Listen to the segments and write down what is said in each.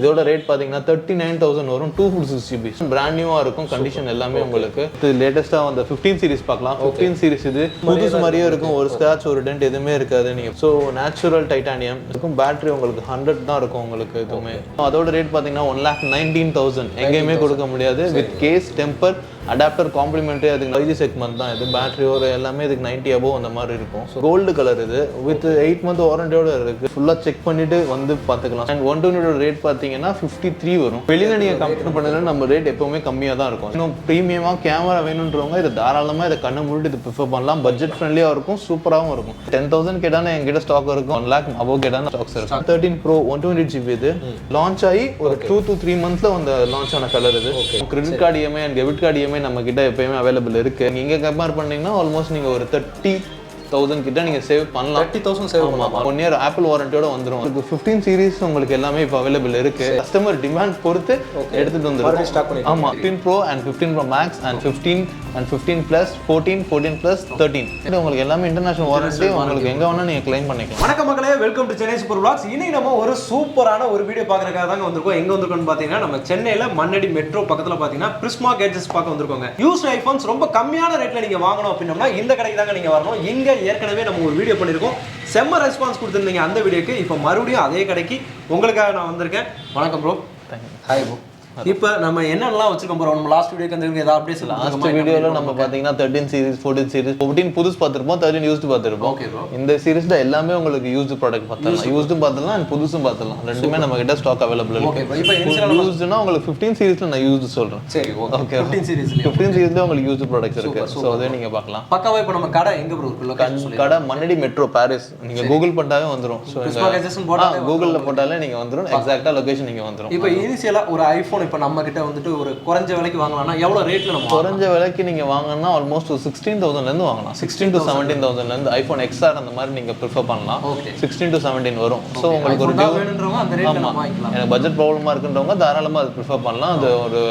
இதோட ரேட் பாத்தீங்கன்னா 39000 வரும் 256GB பிராண்ட் நியூவா இருக்கும் கண்டிஷன் எல்லாமே உங்களுக்கு இது லேட்டஸ்டா வந்த 15 சீரிஸ் பார்க்கலாம் 15 சீரிஸ் இது புதுசு மாதிரியே இருக்கும் ஒரு ஸ்கிராட்ச் ஒரு டென்ட் எதுவுமே இருக்காது நீங்க சோ நேச்சுரல் டைட்டானியம் இருக்கும் பேட்டரி உங்களுக்கு 100 தான் இருக்கும் உங்களுக்கு எதுவுமே அதோட ரேட் பாத்தீங்கன்னா 1,19,000 எங்கேயுமே கொடுக்க முடியாது with case temper adapter complimentary அதுக்கு 5G செக்மெண்ட் தான் இது பேட்டரி ஒரு எல்லாமே இதுக்கு 90 above அந்த மாதிரி இருக்கும் கோல்டு கலர் இது வித் 8 month வாரண்டியோட இருக்கு ஃபுல்லா செக் பண்ணிட்டு வந்து பாத்துக்கலாம் அண்ட் 120 ரேட் பாத்தீங்கன்னா 53 வரும் வெளியில நீங்க கம்பேர் பண்ணதுல நம்ம ரேட் எப்பவுமே கம்மியா தான் இருக்கும் இன்னும் பிரீமியமா கேமரா வேணும்ன்றவங்க இதை தாராளமா இதை கண்ணை மூடிட்டு இது ப்ரிஃபர் பண்ணலாம் பட்ஜெட் ஃப்ரெண்ட்லியா இருக்கும் சூப்பராகவும் இருக்கும் 10,000 கேட்டான எங்கிட்ட ஸ்டாக் இருக்கும் 1 lakh above கேட்டான ஸ்டாக்ஸ் இருக்கும் 13 Pro 128GB இது லான்ச் ஆகி ஒரு 2 to 3 monthsல வந்து லான்ச் ஆன கலர் இது credit card EMI and debit card EMI நம்ம கிட்ட எப்பயுமே அவைலபிள் இருக்கு நீங்க கம்பேர் பண்ணீங்கன்னா ஆல்மோஸ்ட் நீங்க ஒரு 30,000 கிட்ட நீங்க சேவ் பண்ணலாம் 30,000 சேவ் பண்ணலாம் 1 year ஆப்பிள் வாரண்டியோட வந்துரும் உங்களுக்கு 15 சீரிஸ் உங்களுக்கு எல்லாமே இப்போ அவைலபிள் இருக்கு கஸ்டமர் டிமாண்ட் பொறுத்து எடுத்துட்டு வந்துரும் ஸ்டாக் பண்ணி ஆமா 15 Pro and 15 Pro Max and 15 and 15 plus 14 plus 13 இது உங்களுக்கு எல்லாமே இன்டர்நேஷனல் வாரண்டி உங்களுக்கு எங்க வேணா நீங்க க்ளைம் பண்ணிக்கலாம் வணக்கம் மக்களே welcome to Chennai super vlogs இன்னைக்கு நம்ம ஒரு சூப்பரான ஒரு வீடியோ பார்க்கறதுக்காக தான் வந்திருக்கோம் எங்க வந்திருக்கோம்னு பாத்தீங்கன்னா நம்ம சென்னையில மண்ணடி மெட்ரோ பக்கத்துல பாத்தீங்கன்னா பிரிஸ்மா கேட்ஜெட்ஸ் பார்க்க வந்திருக்கோங்க யூஸ்ட் ஐபோன்ஸ் ரொம்ப கம்மியான ரேட்ல நீங்க வாங்கணும் அப்படின்னா இந்த கடைக்கு தாங்க நீங்க வரணும் இங்க ஏற்கனவே நம்ம ஒரு வீடியோ பண்ணிருக்கோம் செம்ம ரெஸ்பான்ஸ் கொடுத்துருந்தீங்க அந்த வீடியோக்கு இப்போ மறுபடியும் அதே கடைக்கு உங்களுக்காக நான் வந்திருக்கேன் வணக்கம் ப்ரோ ஹாய் ப்ரோ இப்போ நம்ம என்னெல்லாம் வச்சிருக்கோம் ப்ரோ நம்ம லாஸ்ட் வீடியோக்கு அந்த ஏதாவது அப்டேட்ஸ் லாஸ்ட் வீடியோல நம்ம பாத்தீங்கன்னா 13 சீரிஸ் 14 சீரிஸ் 14 புதுசு பார்த்திருப்போம் 13 யூஸ்டு பார்த்திருப்போம் ஓகே ப்ரோ இந்த சீரிஸ்ல எல்லாமே உங்களுக்கு யூஸ்டு ப்ராடக்ட் பார்த்தலாம் யூஸ்டும் பார்த்தலாம் and புதுசும் பார்த்தலாம் ரெண்டுமே நம்ம கிட்ட ஸ்டாக் அவைலபிள் இருக்கு ஓகே ப்ரோ இப்போ இனிஷியலா யூஸ்டுனா உங்களுக்கு 15 சீரிஸ்ல நான் யூஸ்டு சொல்றேன் சரி ஓகே 15 சீரிஸ்ல உங்களுக்கு யூஸ்டு ப்ராடக்ட்ஸ் இருக்கு சோ அதை நீங்க பார்க்கலாம் பக்காவா இப்போ நம்ம கடை எங்க ப்ரோ இருக்கு லொகேஷன் சொல்லுங்க கடை மண்ணடி மெட்ரோ பாரிஸ் நீங்க கூகுள் பண்ணாவே வந்துரும் சோ கூகுள்ல போட்டாலே நீங்க வந்துரும் எக்ஸாக்ட்டா லொகேஷன் நீங்க வந்துரும் இப்போ இனிஷியலா ஒரு ஐபோன் இப்போ நம்ம கிட்ட வந்துட்டு ஒரு குறைஞ்ச விலைக்கு வாங்கலாம்னா எவ்வளவு ரேட்ல நம்ம குறைஞ்ச விலைக்கு நீங்க வாங்கணும்னா ஆல்மோஸ்ட் 16,000 ல இருந்து வாங்கலாம் 16 to 17,000 ல இருந்து ஐபோன் XR அந்த மாதிரி நீங்க ப்ரிஃபர் பண்ணலாம் 16 to 17 வரும் சோ உங்களுக்கு ஒரு வேணும்ன்றவங்க அந்த ரேட்ல நம்ம வாங்கிக்கலாம் எனக்கு பட்ஜெட் ப்ராப்ளமா இருக்குன்றவங்க தாராளமா அது ப்ரிஃபர் பண்ணலாம் அது ஒரு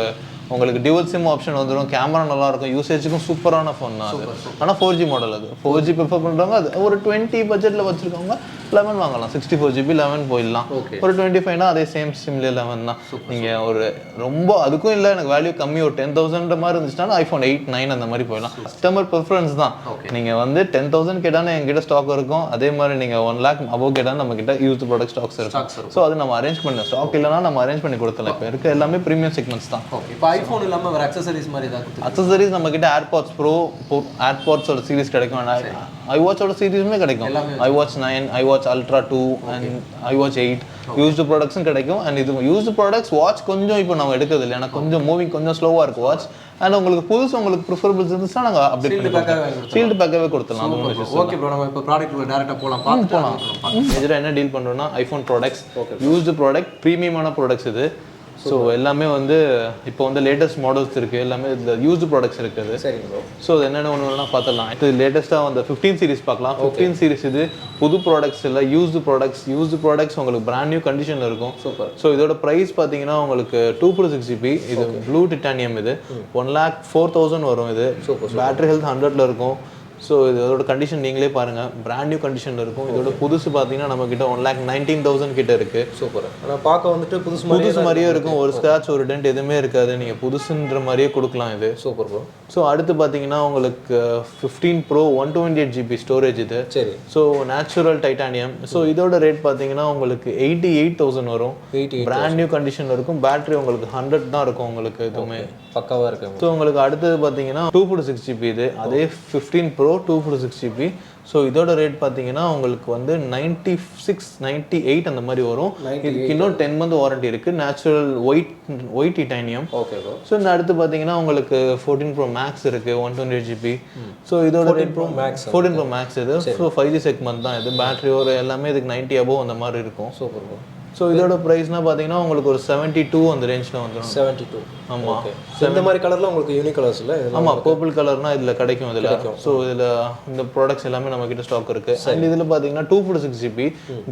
உங்களுக்கு டியூவல் சிம் ஆப்ஷன் வந்துடும் கேமரா நல்லா இருக்கும் யூசேஜுக்கும் சூப்பரான ஃபோன் தான் அது ஆனால் 4G மாடல் அது 4G ப்ரிஃபர் பண்ணுறவங்க அது ஒரு 20 பட்ஜெட்டில் வச்சுருக்கவங்க 11 வாங்கலாம் 64GB 11 போயிடலாம் ஒரு 25னா அதே சேம் சிம்ல 11 தான் நீங்கள் ஒரு ரொம்ப அதுக்கும் இல்லை எனக்கு வேல்யூ கம்மி ஒரு 10,000 மாதிரி இருந்துச்சுன்னா ஐஃபோன் 8 9 அந்த மாதிரி போயிடலாம் கஸ்டமர் ப்ரிஃபரன்ஸ் தான் நீங்கள் வந்து 10,000 கேட்டாலும் எங்கிட்ட ஸ்டாக் இருக்கும் அதே மாதிரி நீங்கள் 1 lakh above கேட்டாலும் நம்ம கிட்ட யூஸ்டு ப்ராடக்ட் ஸ்டாக்ஸ் இருக்கும் ஸோ அது நம்ம அரேஞ்ச் பண்ணலாம் ஸ்டாக் இல்லைனா நம்ம அரேஞ்ச் பண்ணி கொடுத்தலாம் இப்போ இருக்க எல்லாமே ப்ரீமியம் செக்மெண்ட்ஸ் தான் ஐபோன் இல்லாம வேற அக்சஸரீஸ் மாதிரி ஏதாவது அக்சஸரீஸ் நம்ம கிட்ட ஏர்பாட்ஸ் ப்ரோ ஏர்பாட்ஸோட சீரிஸ் கிடைக்கும் ஐவாட்சோட சீரிஸுமே கிடைக்கும் iWatch 9 iWatch ultra 2 and iWatch 8 used ப்ராடக்ட்ஸும் கிடைக்கும் அண்ட் இது யூஸ்டு ப்ராடக்ட்ஸ் வாட்ச் கொஞ்சம் இப்போ நம்ம எடுக்கிறது இல்லை ஏன்னா கொஞ்சம் மூவிங் கொஞ்சம் ஸ்லோவாக இருக்கும் வாட்ச் அண்ட் உங்களுக்கு புதுசு உங்களுக்கு ப்ரிஃபரபிள்ஸ் இருந்துச்சுன்னா நாங்கள் அப்டேட் பண்ணி ஃபீல்டு பேக்காகவே கொடுத்துடலாம் ஓகே ப்ரோ நம்ம இப்போ ப்ராடக்ட் டேரெக்டாக போகலாம் மேஜராக என்ன டீல் பண்ணுறோம்னா ஐஃபோன் ப்ராடக்ட்ஸ் யூஸ்டு ப்ராடக்ட் ப்ரீமியமான ப்ராடக்ட்ஸ் இது ஸோ எல்லாமே வந்து இப்போ வந்து லேட்டஸ்ட் மாடல்ஸ் இருக்குது எல்லாமே இதில் யூஸ்டு ப்ராடக்ட்ஸ் இருக்குது சரிங்க ப்ரோ ஸோ அது என்னென்ன ஒன்றுனா பார்த்துடலாம் இது லேட்டஸ்ட்டாக வந்து 15 சீரிஸ் பார்க்கலாம் 15 சீரிஸ் இது புது ப்ராடக்ட்ஸ் இல்லை யூஸ்டு ப்ராடக்ட்ஸ் உங்களுக்கு பிராண்ட் நியூ கண்டிஷனில் இருக்கும் சூப்பர் ஸோ இதோட ப்ரைஸ் பார்த்தீங்கன்னா உங்களுக்கு 256GB இது ப்ளூ டிட்டானியம் இது 1,04,000 வரும் இது பேட்டரி ஹெல்த் 100ல இருக்கும் ஸோ இதோட கண்டிஷன் நீங்களே பாருங்க பிராண்ட் நியூ கண்டிஷனில் இருக்கும் இதோட புதுசு பார்த்தீங்கன்னா நம்ம கிட்ட 1,19,000 கிட்ட இருக்கு சூப்பர் ஆனால் பார்க்க வந்துட்டு புதுசு மாதிரியே இருக்கும் ஒரு ஸ்கிராட்ச் ஒரு டென்ட் எதுவுமே இருக்காது நீங்கள் புதுசுன்ற மாதிரியே கொடுக்கலாம் இது சூப்பர் ப்ரோ ஸோ அடுத்து பார்த்தீங்கன்னா உங்களுக்கு 15 Pro 128GB ஸ்டோரேஜ் இது சரி ஸோ நேச்சுரல் டைட்டானியம் ஸோ இதோட ரேட் பார்த்தீங்கன்னா உங்களுக்கு 88,000 வரும் பிராண்ட் நியூ கண்டிஷனில் இருக்கும் பேட்டரி உங்களுக்கு 100 தான் இருக்கும் உங்களுக்கு எதுவுமே பக்காவாக இருக்கு ஸோ உங்களுக்கு அடுத்தது பார்த்தீங்கன்னா 256GB இது அதே 15 Pro 256GB ஸோ இதோட ரேட் பார்த்தீங்கன்னா உங்களுக்கு வந்து 96-98 அந்த மாதிரி வரும் இதுக்கு இன்னும் 10 month வாரண்டி இருக்கு natural white titanium okay bro so இந்த அடுத்து பார்த்தீங்கன்னா உங்களுக்கு 14 Pro Max இருக்கு 128GB ஸோ இதோட 14 Pro Max இது ஸோ 5G செக்மெண்ட் தான் இது பேட்டரி ஒரு எல்லாமே இதுக்கு 90 above அந்த மாதிரி இருக்கும் சூப்பர் ப்ரோ ஸோ இதோட ப்ரைஸ்னா பார்த்தீங்கன்னா உங்களுக்கு ஒரு 72 அந்த ரேஞ்சில் வந்துடும் 72 ஆமாம் இந்த மாதிரி கலரில் உங்களுக்கு யூனிக் கலர்ஸ் இல்லை ஆமாம் பர்பிள் கலர்னா இதில் கிடைக்கும் இதில் ஸோ இதில் இந்த ப்ராடக்ட்ஸ் எல்லாமே நம்ம கிட்ட ஸ்டாக் இருக்கு அண்ட் இதில் பார்த்தீங்கன்னா 256GB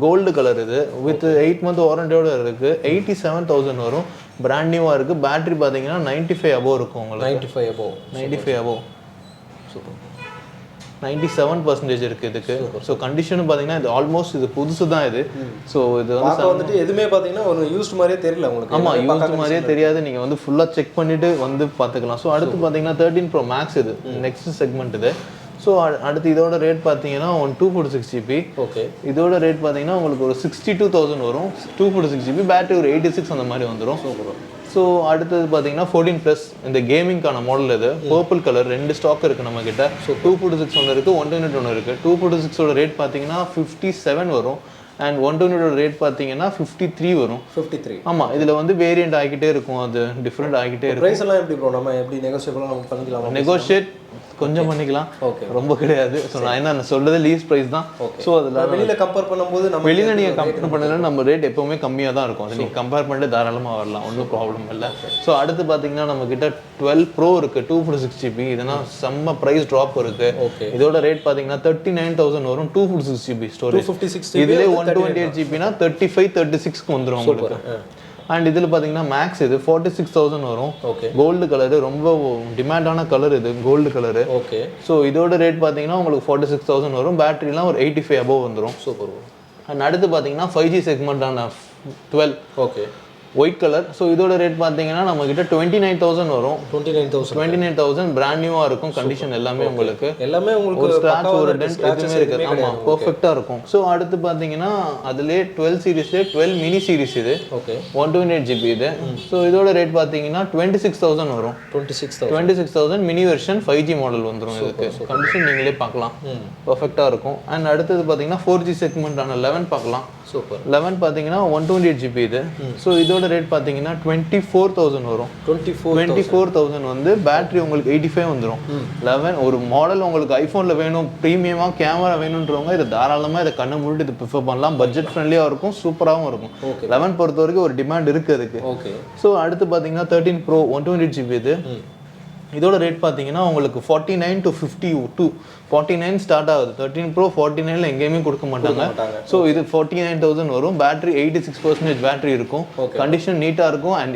கோல்டு கலர் இது வித் 8 month வாரண்டியோட இருக்கு 87,000 வரும் பிராண்ட் நியூவாக இருக்கு பேட்டரி பார்த்தீங்கன்னா 95 above இருக்கும் உங்களுக்கு 95 above சூப்பர் 97% இருக்கு இதுக்கு. ஸோ கண்டிஷன் பார்த்தீங்கன்னா இது ஆல்மோஸ்ட் இது புதுசு தான் இது. ஸோ இது வந்துட்டு எதுவுமே பார்த்தீங்கன்னா ஒரு யூஸ்ட் மாதிரியே தெரியல உங்களுக்கு. ஆமாம், யூஸ்ட் மாதிரியே தெரியாது. நீங்கள் வந்து ஃபுல்லாக செக் பண்ணிட்டு வந்து பார்த்துக்கலாம். ஸோ அடுத்து பார்த்தீங்கன்னா 13 Pro Max இது நெக்ஸ்ட் செக்மெண்ட் இது. ஸோ அடுத்து இதோட ரேட் பார்த்தீங்கன்னா 256GB. ஓகே. இதோட ரேட் பார்த்தீங்கன்னா உங்களுக்கு ஒரு 62,000 வரும். 256GB, பேட்டரி ஒரு 86 அந்த மாதிரி வந்துடும். ஸோ அடுத்தது பார்த்தீங்கன்னா 14+ இந்த கேமிங்கான மாடல் இது. பர்பிள் கலர் 2 ஸ்டாக் இருக்குது நம்ம கிட்ட. ஸோ 256 ஒன்று இருக்குது, 128 ஒன்று இருக்குது. 256ஓட ரேட் பார்த்தீங்கன்னா 57 வரும். அண்ட் 128ஓட ரேட் பார்த்தீங்கன்னா 53 வரும். 53. ஆமாம், இதில் வந்து வேரியண்ட் ஆகிக்கிட்டே இருக்கும், அது டிஃப்ரெண்ட் ஆகிக்கிட்டே இருக்கும். ப்ரைஸ் எல்லாம் எப்படி ப்ரோ? நம்ம எப்படி நெகோஷியபிளாக நம்ம பண்ணிக்கலாம்? நெகோஷியேட் கொஞ்சம் பண்ணிக்கலாம், ரொம்ப கிடையாது. ஸோ நான் என்ன சொல்றது லீஸ் ப்ரைஸ் தான். ஸோ அதில் வெளியில் கம்பேர் பண்ணும்போது நம்ம வெளியில் நீங்கள் கம்பேர் பண்ணல நம்ம ரேட் எப்போவுமே கம்மியாக தான் இருக்கும். அது நீங்கள் கம்பேர் பண்ணிட்டு தாராளமாக வரலாம், ஒன்றும் ப்ராப்ளம் இல்லை. ஸோ அடுத்து பார்த்தீங்கன்னா நம்ம கிட்ட 12 Pro இருக்குது, 256GB. இதெல்லாம் செம்ம ப்ரைஸ் ட்ராப் இருக்குது. இதோட ரேட் பார்த்தீங்கன்னா 39,000 வரும். 256GB storage. இதுலேயே 128GB 35-36 வந்துடும் உங்களுக்கு. அண்ட் இதில் பார்த்தீங்கன்னா மேக்ஸ் இது 46,000 வரும். கோல்டு கலரு, ரொம்ப டிமாண்டான கலர் இது, கோல்டு கலரு. ஓகே. ஸோ இதோட ரேட் பார்த்தீங்கன்னா உங்களுக்கு 46,000 வரும். பேட்டரிலாம் ஒரு 85 above வந்துடும். சூப்பர். அண்ட் அடுத்து பார்த்தீங்கன்னா 5G செக்மெண்ட்டான 12. Okay. White colour. So இதோட ரேட் பார்த்தீங்கன்னா நம்ம கிட்ட 29,000 வரும். 29,000 பிராண்ட் நியூவாக இருக்கும். கண்டிஷன் எல்லாமே உங்களுக்கு ஒரு ஸ்க்ராட்ச் ஒரு டென்ட் எதுவுமே இருக்காது. ஆமாம், பர்ஃபெக்டாக இருக்கும். ஸோ அடுத்து பார்த்தீங்கன்னா அதுலேயே 12 சீரிஸ்லேயே 12 மினி சீரிஸ் இது. ஓகே. 128GB இது. ஸோ இதோட ரேட் பார்த்தீங்கன்னா 26,000 வரும். 26,000 மினி வெர்ஷன் 5G மாடல் வந்துடும் இதுக்கு. கண்டிஷன் நீங்களே பார்க்கலாம், பர்ஃபெக்டாக இருக்கும். அண்ட் அடுத்தது பார்த்தீங்கன்னா 4G செக்மெண்ட்டான 11 பார்க்கலாம். சூப்பர். 11 பார்த்தீங்கன்னா 128GB இது. ஸோ இதோட ரேட் பார்த்தீங்கன்னா 24,000 வரும். 24,000 வந்து பேட்டரி உங்களுக்கு 85 வந்துடும். 11 ஒரு மாடல் உங்களுக்கு ஐஃபோனில் வேணும், ப்ரீமியமாக கேமரா வேணுன்றவங்க இதை தாராளமாக இதை கண்ணை மூடிட்டு இதை ப்ரிஃபர் பண்ணலாம். பட்ஜெட் ஃப்ரெண்ட்லியாக இருக்கும், சூப்பராகவும் இருக்கும். 11 பொறுத்த வரைக்கும் ஒரு டிமாண்ட் இருக்குது அதுக்கு. ஓகே. ஸோ அடுத்து பார்த்தீங்கன்னா 13 Pro 128GB இது. இதோட ரேட் பார்த்தீங்கன்னா உங்களுக்கு 49 to 52. 49 ஸ்டார்ட் ஆகுது. 13 Pro 49ல எங்கேயுமே கொடுக்க மாட்டாங்க. ஸோ இது 49,000 வரும். பேட்டரி 86% பேட்டரி இருக்கும். கண்டிஷன் நீட்டாக இருக்கும். அண்ட்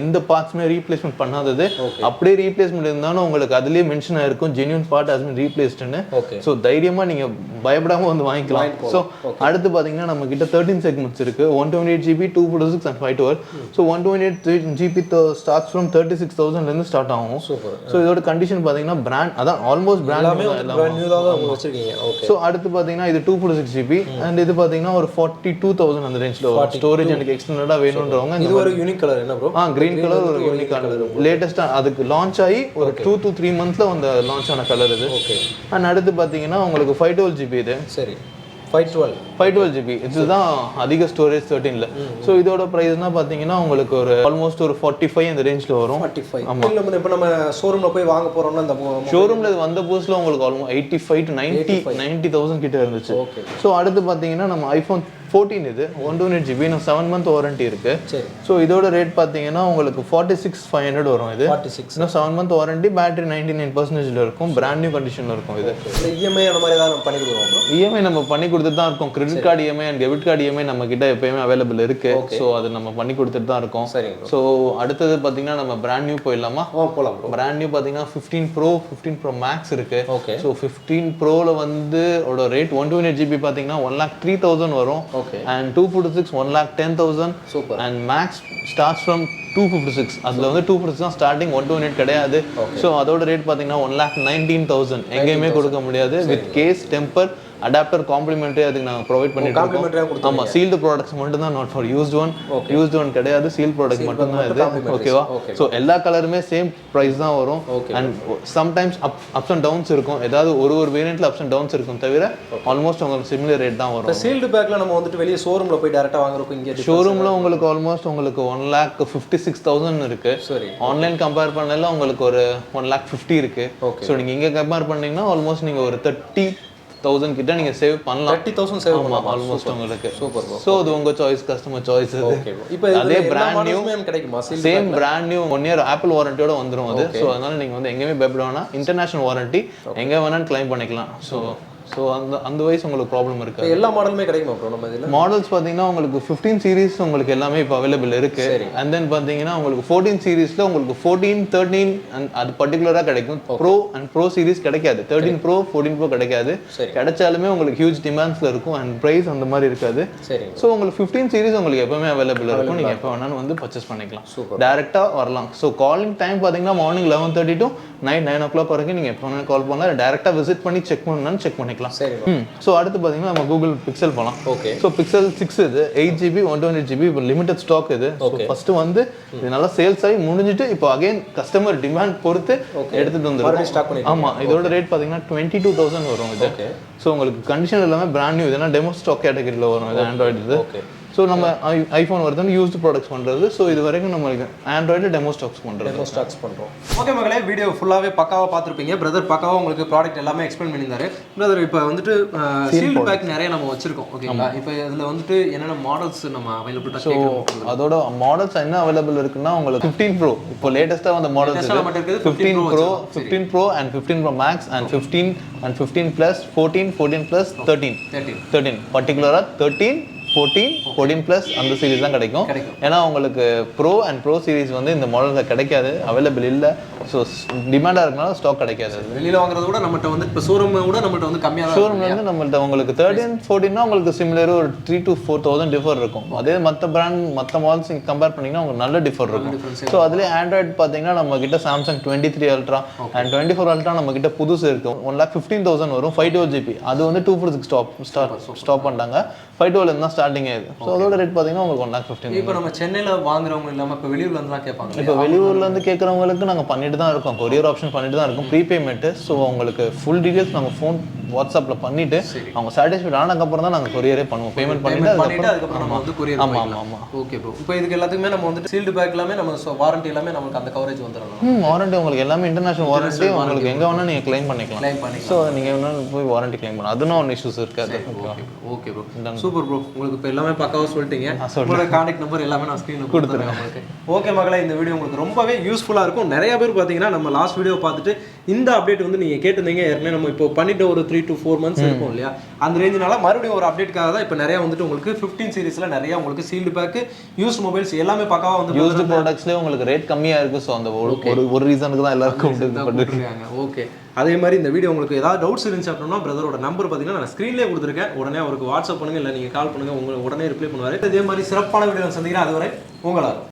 எந்த பார்ட்ஸுமே ரீப்ளேஸ்மெண்ட் பண்ணாதது. அப்படியே ரீப்ளேஸ்மெண்ட் இருந்தாலும் உங்களுக்கு அதுலேயே மென்ஷன் ஆயிருக்கும் ஜென்யூன் பார்ட் ஹஸ் பீன் ரீப்ளேஸ்டுன்னு. ஸோ தைரியமாக நீங்கள் பயப்படாமல் வந்து வாங்கிக்கலாம். ஸோ அடுத்து பார்த்தீங்கன்னா நம்ம கிட்ட 13 செக்மெண்ட்ஸ் இருக்குது. 128GB, 256 and 512. So 128GB starts from 36,000லேருந்து ஸ்டார்ட் ஆகும். ஸோ இதோட கண்டிஷன் பார்த்தீங்கன்னா பிராண்ட் அதான் ஆல்மோஸ்ட் பிராண்ட் வச்சிருக்கீங்க. ஸோ அடுத்து பார்த்தீங்கன்னா இது 256GB அண்ட் இது பார்த்தீங்கன்னா ஒரு 42,000 அந்த ரேஞ்சில் வரும். ஸ்டோரேஜ் எனக்கு எக்ஸ்டெண்டடாக வேணுன்றவங்க இது ஒரு யூனிக் கலர் என்ன ப்ரோ? கிரீன் கலர் ஒரு யூனிக் கலர். லேட்டஸ்ட்டாக அதுக்கு லான்ச் ஆகி ஒரு 2 to 3 monthsல வந்து லான்ச் ஆன கலர் இது. ஓகே. அண்ட் அடுத்து பார்த்தீங்கன்னா உங்களுக்கு 512GB இது. சரி. 512GB இதுதான் அதிக ஸ்டோரேஜ் 13ல. ஸோ இதோட ப்ரைஸ்னா பார்த்தீங்கன்னா உங்களுக்கு ஒரு ஆல்மோஸ்ட் ஒரு 45 இந்த ரேஞ்சில் வரும். 45. ஆமாம். இப்போ நம்ம ஷோரூமில் போய் வாங்க போகிறோம்னா இந்த ஷோரூமில் இது வந்த புதுசில் உங்களுக்கு ஆல்மோஸ்ட் 85 to 90,000 கிட்ட இருந்துச்சு. ஸோ அடுத்து பார்த்தீங்கன்னா நம்ம ஐஃபோன் 14 இது 128GB 7 month வாரண்டி இருக்கு. ஸோ இதோட ரேட் பார்த்தீங்கன்னா உங்களுக்கு 46,500 வரும். இது 7 month வாரண்டி, பேட்டரி 99% இருக்கும், பிராண்ட் நியூ கண்டிஷனில் இருக்கும். இது இஎம்ஐ அந்த மாதிரி தான் நம்ம பண்ணி கொடுக்குறோம். இஎம்ஐ நம்ம பண்ணி கொடுத்துட்டு தான் இருக்கோம். Credit card EMI and debit card EMI நம்ம கிட்ட எப்பயுமே அவைலபிள் இருக்கு. ஸோ அது நம்ம பண்ணி கொடுத்துட்டு தான் இருக்கோம். ஸோ அடுத்தது பார்த்தீங்கன்னா நம்ம பிராண்ட் நியூ போயிடலாமா? போகலாம். பிராண்ட் நியூ பார்த்தீங்கன்னா 15 Pro Max இருக்கு. ஸோ 15 Proல வந்து ரேட் 128GB பார்த்தீங்கன்னா 1,03,000 வரும். And 256 1,10,000. Super. And Max starts from 256. அதில் வந்து 256 தான் ஸ்டார்டிங், 128 கிடையாது. ஸோ அதோட ரேட் பார்த்தீங்கன்னா 1,19,000 எங்கேயுமே கொடுக்க முடியாது. With case, temper, adapter complimentary அதுக்கு நாங்கள் ப்ரொவைட் பண்ணிட்டு இருக்கோம். ஆமாம், சீல்டு ப்ராடக்ட்ஸ் மட்டும் தான், நாட் ஃபார் யூஸ்ட் ஒன் கிடையாது. சீல் ப்ராடக்ட் மட்டும் தான் இது. ஓகேவா? ஸோ எல்லா கலருமே சேம் ப்ரைஸ் தான் வரும். And sometimes ups and downs இருக்கும். ஏதாவது ஒரு வேரியண்ட்ல அப்ஸ் அண்ட் டவுன்ஸ் இருக்கும், தவிர ஆல்மோஸ்ட் உங்களுக்கு சிமிலர் ரேட் தான் வரும். சீல்டு பேக்ல நம்ம வந்துட்டு வெளியே ஷோரூம்ல போய் டைரக்டா வாங்குறோம். இங்கே ஷோரூம்ல உங்களுக்கு ஆல்மோஸ்ட் உங்களுக்கு 1,56,000 இருக்கு. ஆன்லைன் கம்பேர் பண்ணல உங்களுக்கு ஒரு 1,50,000 இருக்கு. ஸோ நீங்க இங்க கம்பேர் பண்ணீங்கன்னா ஆல்மோஸ்ட் நீங்க ஒரு 30,000 கிட்ட நீங்க சேவ் பண்ணலாம். 30,000 சேவ் பண்ணலாம் ஆல்மோஸ்ட் உங்களுக்கு. சூப்பர். சோ அது உங்க சாய்ஸ், கஸ்டமர் சாய்ஸ். இது இப்போ அதே பிராண்ட் நியூ கிடைக்குமா? Same brand new 1 year Apple வாரண்டியோட வந்துரும் அது. சோ அதனால நீங்க வந்து எங்கேயுமே பயப்பட வேணாம். இன்டர்நேஷனல் வாரண்டி, எங்க வேணாலும் கிளைம் பண்ணிக்கலாம். ஸோ ஸோ அந்த வயசு உங்களுக்கு ப்ராப்ளம் இருக்காது. எல்லா மாடலுமே கிடைக்குமா ப்ரோ நம்ம இதில்? மாடல்ஸ் பார்த்தீங்கன்னா உங்களுக்கு 15 சீரிஸ் உங்களுக்கு எல்லாமே இப்போ அவைலபிள் இருக்கு. அண்ட் தென் பார்த்தீங்கன்னா உங்களுக்கு 14 சீரிஸில் உங்களுக்கு 14, 13 அண்ட் அது பர்டிகுலராக கிடைக்கும். ப்ரோ அண்ட் ப்ரோ சீரிஸ் கிடைக்காது. 13 ப்ரோ 14 ப்ரோ கிடைக்காது. கிடைச்சாலுமே உங்களுக்கு ஹியூஜ் டிமாண்ட்ஸில் இருக்கும் அண்ட் ப்ரைஸ் அந்த மாதிரி இருக்காது. ஸோ உங்களுக்கு 15 சீரிஸ் உங்களுக்கு எப்பவுமே அவைலபிள் இருக்கும். நீங்கள் எப்போ வேணாலும் வந்து பர்ச்சேஸ் பண்ணிக்கலாம். டேரெக்டாக வரலாம். ஸோ காலிங் டைம் பார்த்தீங்கன்னா மார்னிங் 11:30 to நைட் 9 o'clock வரைக்கும் நீங்கள் எப்போ வேணாலும் கால் பண்ணலாம். டேரெக்டாக விசிட் பண்ணி செக் பண்ணணும்னு செக் பண்ணிக்கலாம். ஸோ அடுத்து பார்த்தீங்கன்னா நம்ம கூகுள் பிக்சல் போகலாம். ஸோ பிக்சல் 6 இது 8GB 128GB இப்போ லிமிடெட் ஸ்டாக் இது. ஃபர்ஸ்ட் வந்து இது நல்லா சேல்ஸ் ஆகி முடிஞ்சிட்டு இப்போ அகைன் கஸ்டமர் டிமாண்ட் பொறுத்து எடுத்துட்டு வந்துருக்கோம். ஆமாம், இதோட ரேட் பார்த்தீங்கன்னா 22,000 வரும் இது. ஸோ உங்களுக்கு கண்டிஷன் எல்லாமே பிராண்ட் நியூ. இதெல்லாம் டெமோ ஸ்டாக் கேட்டகரியில் வரும் இது ஆண்ட்ராய்டு இது. ஸோ நம்ம ஐஃபோன் வருதுன்னு யூஸ்டு ப்ராடக்ட்ஸ் பண்ணுறது. ஸோ இது வரைக்கும் நம்மளுக்கு ஆண்ட்ராய்டு டெமோ ஸ்டாக்ஸ் பண்ணுறோம். ஓகே மகளே, வீடியோ ஃபுல்லாகவே பக்காவாக பார்த்துருப்பீங்க. பிரதர் பக்காவாக உங்களுக்கு ப்ராடக்ட் எல்லாமே எக்ஸ்பிளைன் பண்ணியிருந்தாரு. பிரதர் இப்போ வந்துட்டு சீல்டு பேக் நிறைய நம்ம வச்சிருக்கோம். ஓகேங்களா, இப்போ இதில் வந்துட்டு என்னென்ன மாடல்ஸ் நம்ம அவைலபிள்? ஸோ அதோட மாடல்ஸ் என்ன அவைலபிள் இருக்குன்னா உங்களுக்கு 15 ப்ரோ இப்போ லேட்டஸ்ட்டாக வந்த models 15 pro and 15 pro max and 15 and 15 plus 14 plus 13 பர்டிகுலராக 13 14 ப்ளஸ் அந்த சீரிஸ் தான் கிடைக்கும். ஏன்னா உங்களுக்கு ப்ரோ அண்ட் ப்ரோ சீரிஸ் வந்து இந்த மாடலில் கிடைக்காது, அவைலபிள் இல்லை. ஸோ டிமாண்டாக இருக்கனால ஸ்டாக் கிடைக்காது. வெளியில் வாங்குறத விட நம்மகிட்ட வந்து இப்போ ஷோரூமை விட நம்மகிட்ட வந்து கம்மியாக ஷோரூம்ல வந்து நம்மள்ட்ட உங்களுக்கு 13 14 உங்களுக்கு சிமிலர் ஒரு 3,000 to 4,000 டிஃபர் இருக்கும். அதே மற்ற பிராண்ட் மற்ற மாடல்ஸ் கம்பேர் பண்ணிங்கன்னா உங்களுக்கு நல்ல டிஃபர் இருக்கும். ஸோ அதுலேயே ஆண்ட்ராய்டு பார்த்தீங்கன்னா நம்ம கிட்ட சாம்சங் 23 அல்ட்ரா அண்ட் 24 அல்ட்ரா நம்ம கிட்ட புதுசு இருக்கும். 1,15,000 வரும் 512GB. அது வந்து 246 ஸ்டாப் பண்ணிட்டாங்க. 512 தான் ஸ்டார்டிங் ஆகுது. ஸோ அதோட ரேட் பார்த்தீங்கன்னா உங்களுக்கு 1,15,000. இப்போ நம்ம சென்னையில் வாங்குறவங்க இல்லாமல் இப்போ வெளியூர்ல இருந்துலாம் கேட்பாங்க. இப்போ வெளியூர்லேருந்து கேட்குறவங்களுக்கு நாங்கள் பண்ணிட்டு தான் இருக்கோம். கொரியர் ஆப்ஷன் பண்ணிட்டு தான் இருக்கும். ப்ரீபேமெண்ட்டு. ஸோ உங்களுக்கு ஃபுல் டீடைல்ஸ் நம்ம ஃபோன் வாட்ஸ்அப்பில் பண்ணிட்டு அவங்க சாட்டிஸ்ஃபைட் ஆனதுக்கப்புறம் தான் நாங்கள் கொரியரே பண்ணுவோம். பேமெண்ட் பண்ணிட்டு அதுக்கப்புறம் நம்ம வந்து கொரியர். ஆமாம். Okay bro. இப்போ இதுக்கு எல்லாத்துக்குமே நம்ம வந்து சீல்டு பேக் எல்லாமே நம்ம வாரண்டி எல்லாமே நமக்கு அந்த கவரேஜ் வந்துடணும். வாரண்டி உங்களுக்கு எல்லாமே இன்டர்நேஷனல் வாரண்டி. உங்களுக்கு எங்கே வேணால் நீங்கள் கிளைம் பண்ணிக்கலாம். ஸோ நீங்கள் வேணாலும் போய் வாரண்டி கிளைம் பண்ணலாம். அதுவும் ஒன்றும் இஷ்யூஸ் இருக்காது. Okay bro, super bro. உங்களுக்கு இப்போ எல்லாமே பக்காவாக சொல்லிட்டீங்க. உங்களோட கான்டாக்ட் நம்பர் எல்லாமே நான் ஸ்க்ரீனில் கொடுத்துருக்கேன் உங்களுக்கு. ஓகே மகளே, இந்த வீடியோ உங்களுக்கு ரொம்பவே யூஸ்ஃபுல்லாக இருக்கும். நிறைய பேர் பார்த்தீங்கன்னா நம்ம லாஸ்ட் வீடியோ பார்த்துட்டு இந்த அப்டேட் வந்து நீங்கள் கேட்டிருந்தீங்க. ஏற்கனவே நம்ம இப்போ பண்ணிட்டு ஒரு 3 to 4 months இருக்கும் இல்லையா, அந்த ரேஞ்சினால மறுபடியும் ஒரு அப்டேட்காக தான் இப்போ நிறைய வந்துட்டு உங்களுக்கு 15 சீரிஸில் நிறைய உங்களுக்கு சீல்டு பேக்கு யூஸ்ட் மொபைல்ஸ் எல்லாமே பக்காவாக வந்து யூஸ்டு ப்ராடக்ட்ஸ்லேயே உங்களுக்கு ரேட் கம்மியாக இருக்குது. ஸோ அந்த ஒரு ரீசனுக்கு தான் எல்லாருக்கும் பண்ணிருக்காங்க. ஓகே, அதே மாதிரி இந்த வீடியோ உங்களுக்கு ஏதாவது டவுட்ஸ் இருந்துச்சு அப்படின்னா பிரதரோட நம்பர் பார்த்தீங்கன்னா நான் ஸ்க்ரீன்லேயே கொடுத்துருக்கேன். உடனே அவருக்கு வாட்ஸ்அப் பண்ணுங்க, இல்லை நீங்கள் கால் பண்ணுங்க, உங்களுக்கு உடனே ரிப்ளை பண்ணுவார். இதே மாதிரி சிறப்பான வீடியோ சந்திக்கிறேன். அதுவரை உங்களால்